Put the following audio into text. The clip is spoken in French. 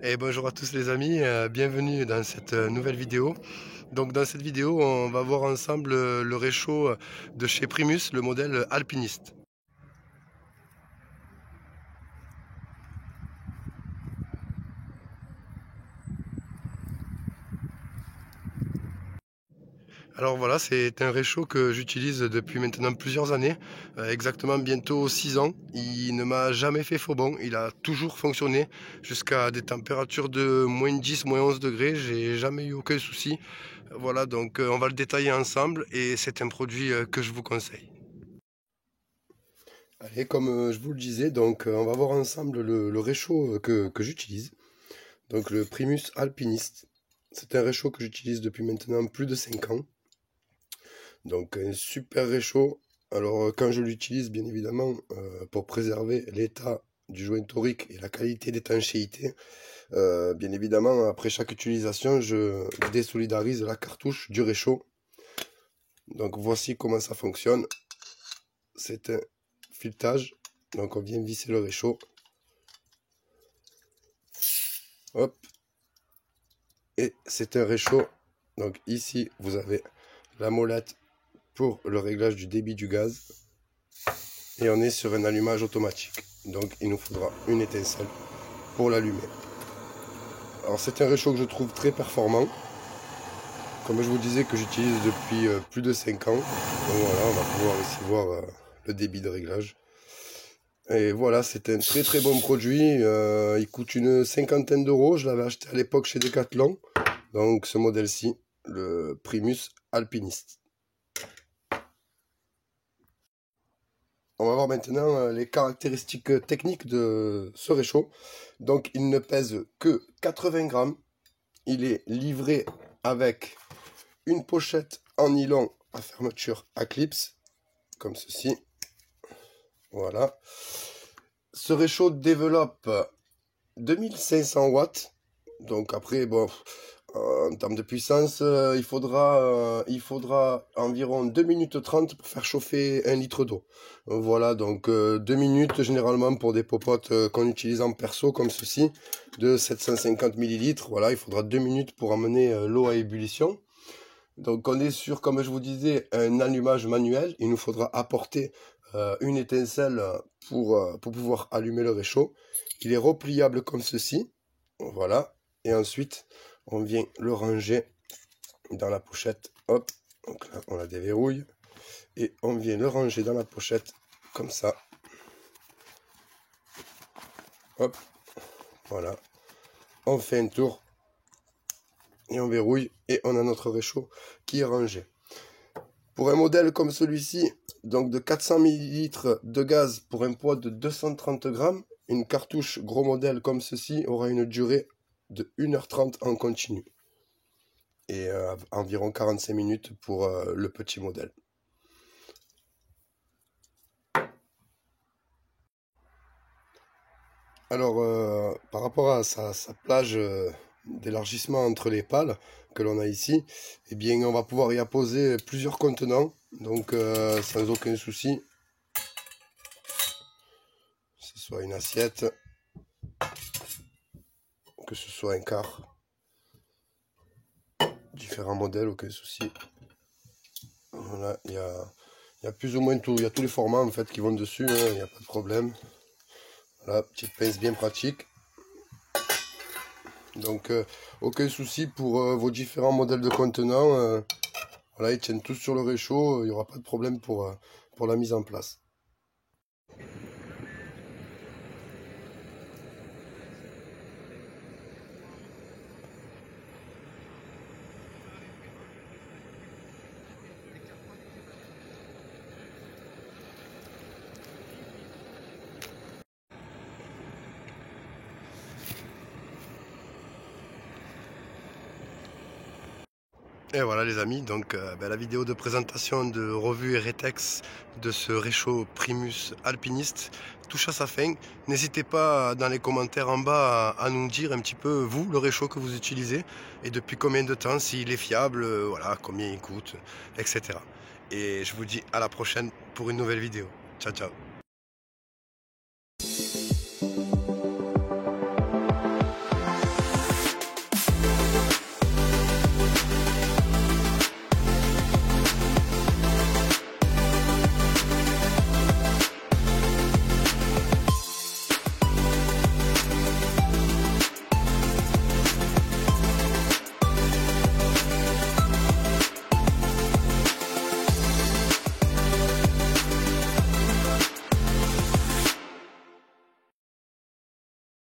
Et bonjour à tous les amis, bienvenue dans cette nouvelle vidéo. Donc dans cette vidéo, on va voir ensemble le réchaud de chez Primus, le modèle alpiniste. Alors voilà, c'est un réchaud que j'utilise depuis maintenant plusieurs années, exactement bientôt 6 ans. Il ne m'a jamais fait faux bond, il a toujours fonctionné jusqu'à des températures de moins 10, moins 11 degrés, j'ai jamais eu aucun souci. Voilà, donc on va le détailler ensemble et c'est un produit que je vous conseille. Allez, comme je vous le disais, donc on va voir ensemble le réchaud que j'utilise. Donc le Primus Alpiniste. C'est un réchaud que j'utilise depuis maintenant plus de 5 ans. Donc un super réchaud. Alors quand je l'utilise, bien évidemment, pour préserver l'état du joint torique et la qualité d'étanchéité, bien évidemment, après chaque utilisation, je désolidarise la cartouche du réchaud. Donc voici comment ça fonctionne. C'est un filetage. Donc on vient visser le réchaud. Hop. Et c'est un réchaud. Donc ici, vous avez la molette pour le réglage du débit du gaz. Et on est sur un allumage automatique. Donc il nous faudra une étincelle pour l'allumer. Alors c'est un réchaud que je trouve très performant. Comme je vous disais que j'utilise depuis plus de 5 ans. Donc voilà, on va pouvoir ici voir le débit de réglage. Et voilà, c'est un très très bon produit. Il coûte une cinquantaine d'euros. Je l'avais acheté à l'époque chez Decathlon. Donc ce modèle-ci, le Primus Alpiniste. On va voir maintenant les caractéristiques techniques de ce réchaud. Donc il ne pèse que 80 grammes. Il est livré avec une pochette en nylon à fermeture à clips, comme ceci. Voilà. Ce réchaud développe 2500 watts. Donc après, bon, en termes de puissance, il faudra environ 2 minutes 30 pour faire chauffer 1 litre d'eau. Voilà, donc 2 minutes généralement pour des popotes qu'on utilise en perso comme ceci, de 750 millilitres. Voilà, il faudra 2 minutes pour amener l'eau à ébullition. Donc on est sur, comme je vous disais, un allumage manuel. Il nous faudra apporter une étincelle pour pouvoir allumer le réchaud. Il est repliable comme ceci. Voilà. Et ensuite, on vient le ranger dans la pochette. Hop. Donc là, on la déverrouille. Et on vient le ranger dans la pochette comme ça. Hop. Voilà. On fait un tour. Et on verrouille. Et on a notre réchaud qui est rangé. Pour un modèle comme celui-ci, donc de 400 ml de gaz pour un poids de 230 grammes, une cartouche gros modèle comme ceci aura une durée de 1h30 en continu. Et environ 45 minutes pour le petit modèle. Alors, par rapport à sa plage d'élargissement entre les pales que l'on a ici, eh bien, on va pouvoir y apposer plusieurs contenants, donc sans aucun souci. Que ce soit une assiette, que ce soit un quart, différents modèles, aucun souci. Voilà, il y a plus ou moins tout, il y a tous les formats en fait qui vont dessus, hein, il n'y a pas de problème. Voilà, petite pince bien pratique. Donc aucun souci pour vos différents modèles de contenants. Voilà, ils tiennent tous sur le réchaud, il n'y aura pas de problème pour la mise en place. Et voilà les amis, donc la vidéo de présentation de revue et rétex de ce réchaud Primus Alpiniste touche à sa fin. N'hésitez pas dans les commentaires en bas à nous dire un petit peu vous le réchaud que vous utilisez et depuis combien de temps, s'il est fiable, voilà, combien il coûte, etc. Et je vous dis à la prochaine pour une nouvelle vidéo. Ciao ciao.